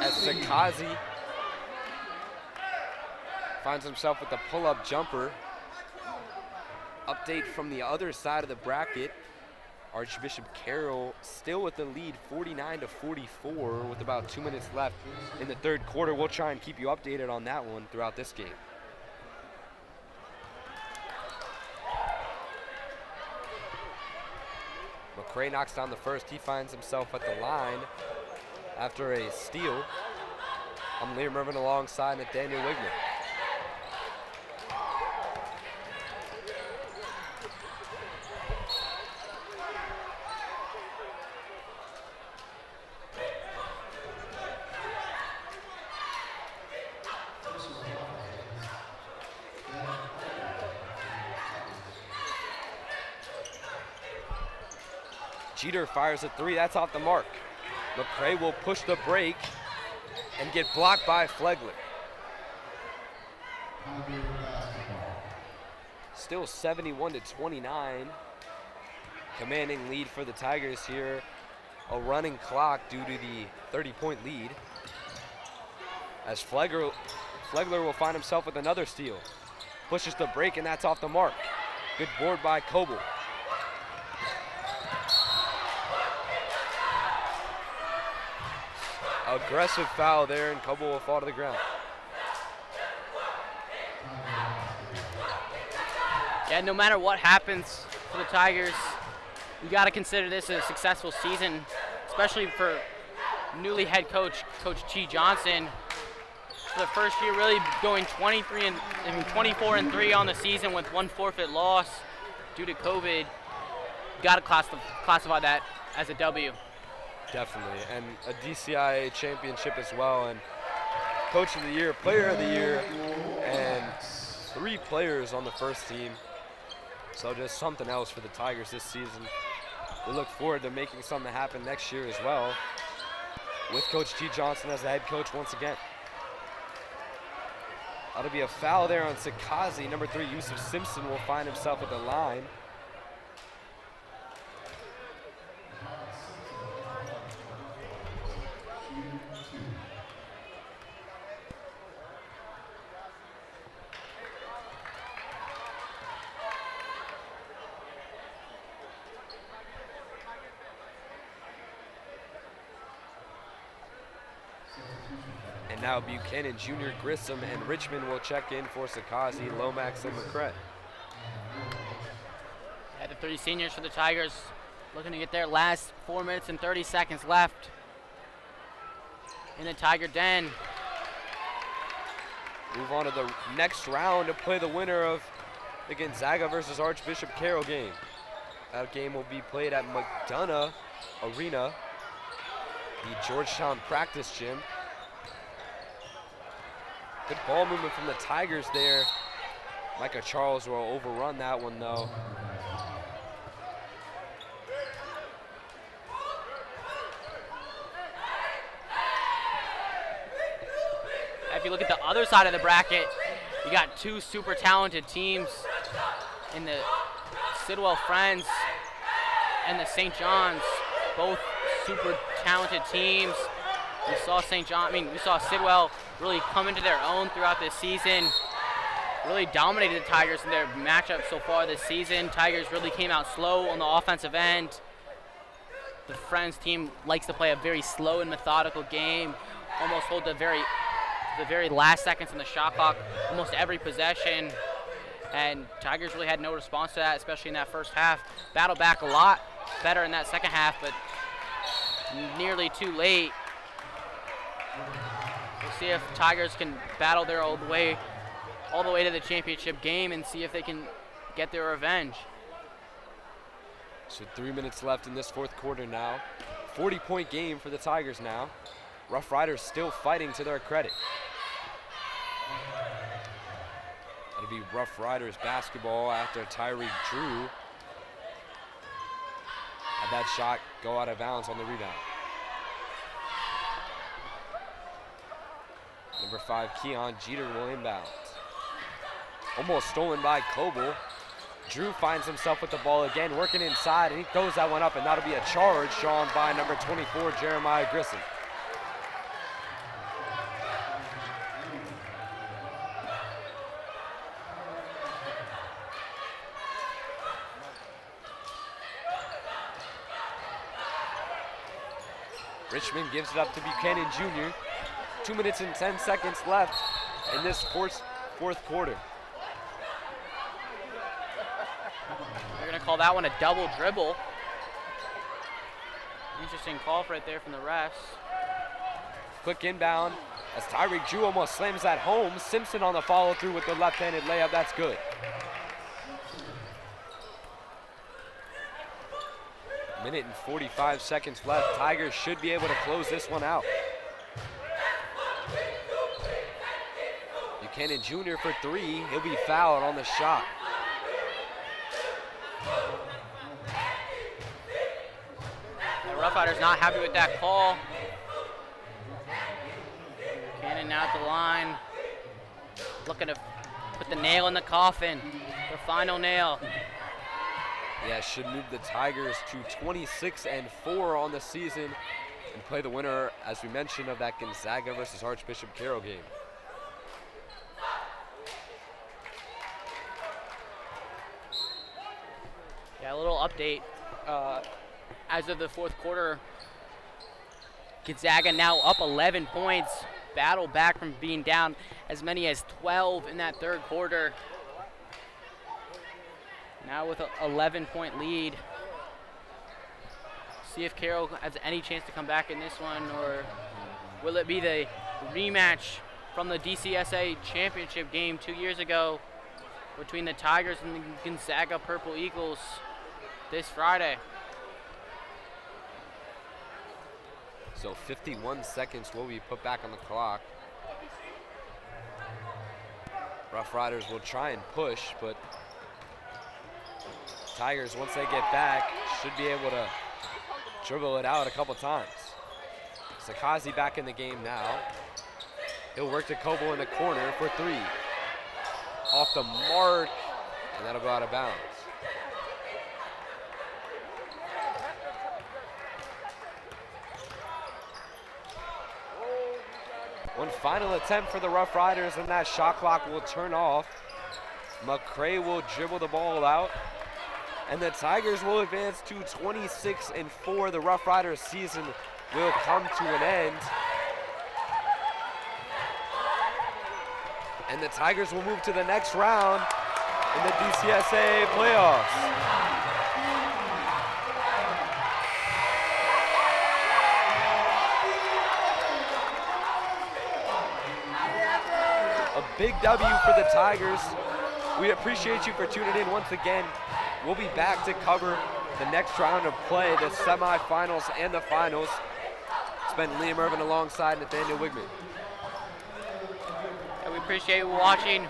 as Sakazi finds himself with a pull-up jumper. Update from the other side of the bracket. Archbishop Carroll still with the lead 49-44 with about 2 minutes left in the third quarter. We'll try and keep you updated on that one throughout this game. McCray knocks down the first. He finds himself at the line after a steal. I'm Liam Irvin alongside Nathaniel Wigman. Jeter fires a three, that's off the mark. McCray will push the break and get blocked by Flegler. Still 71-29. Commanding lead for the Tigers here. A running clock due to the 30-point lead. As Flegler will find himself with another steal. Pushes the break and that's off the mark. Good board by Coble. Aggressive foul there, and Coble will fall to the ground. Yeah, no matter what happens for the Tigers, you got to consider this a successful season, especially for newly head coach, Coach G. Johnson. For the first year, really going 24-3 on the season with one forfeit loss due to COVID. You got to classify that as a W. Definitely, and a DCIA championship as well, and Coach of the Year, Player of the Year, and 3 players on the first team. So just something else for the Tigers this season. We look forward to making something happen next year as well, with Coach G. Johnson as the head coach once again. That'll be a foul there on Sakazi. Number 3, Yusuf Simpson will find himself at the line. And now Buchanan, Junior, Grissom, and Richmond will check in for Sakazi, Lomax, and McCray. Yeah, the 3 seniors for the Tigers looking to get their last 4 minutes and 30 seconds left in the Tiger Den. Move on to the next round to play the winner of the Gonzaga versus Archbishop Carroll game. That game will be played at McDonough Arena, the Georgetown practice gym. Good ball movement from the Tigers there. Micah Charles will overrun that one though. If you look at the other side of the bracket, you got 2 super talented teams in the Sidwell Friends and the St. John's, both super talented teams. We saw we saw Sidwell really come into their own throughout this season. Really dominated the Tigers in their matchup so far this season. Tigers really came out slow on the offensive end. The Friends team likes to play a very slow and methodical game, almost hold the very last seconds in the shot clock almost every possession. And Tigers really had no response to that, especially in that first half. Battled back a lot better in that second half, but nearly too late. We'll see if Tigers can battle their all the way to the championship game and see if they can get their revenge. So 3 minutes left in this fourth quarter now. 40-point game for the Tigers now. Rough Riders still fighting to their credit. That'll be Rough Riders basketball after Tyreek Drew had that shot go out of bounds on the rebound. Number 5, Keon Jeter will inbound. Almost stolen by Coble. Drew finds himself with the ball again, working inside, and he throws that one up, and that'll be a charge drawn by number 24, Jeremiah Grissom. Richmond gives it up to Buchanan Jr. 2 minutes and 10 seconds left in this fourth quarter. They're going to call that one a double dribble. Interesting call right there from the refs. Quick inbound as Tyreek Drew almost slams that home. Simpson on the follow through with the left-handed layup. That's good. Minute and 45 seconds left. Tigers should be able to close this one out. Buchanan Jr. for 3. He'll be fouled on the shot. The Rough Riders not happy with that call. Buchanan now at the line, looking to put the nail in the coffin, the final nail. Yeah, should move the Tigers to 26-4 on the season and play the winner, as we mentioned, of that Gonzaga versus Archbishop Carroll game. Yeah, a little update. As of the fourth quarter, Gonzaga now up 11 points, battle back from being down as many as 12 in that third quarter. Now with an 11-point lead. See if Carroll has any chance to come back in this one, or will it be the rematch from the DCSAA championship game 2 years ago between the Tigers and the Gonzaga Purple Eagles this Friday. So 51 seconds will be put back on the clock. Rough Riders will try and push, but Tigers, once they get back, should be able to dribble it out a couple times. Sakazi back in the game now. He'll work to Coble in the corner for 3. Off the mark, and that'll go out of bounds. One final attempt for the Rough Riders, and that shot clock will turn off. McCray will dribble the ball out, and the Tigers will advance to 26-4. The Rough Riders season will come to an end. And the Tigers will move to the next round in the DCSAA playoffs. A big W for the Tigers. We appreciate you for tuning in once again. We'll be back to cover the next round of play, the semifinals and the finals. It's been Liam Irvin alongside Nathaniel Wigman. We appreciate you watching.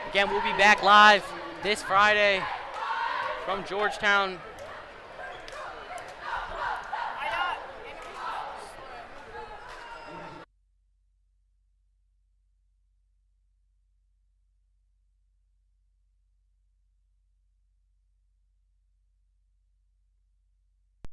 Again, we'll be back live this Friday from Georgetown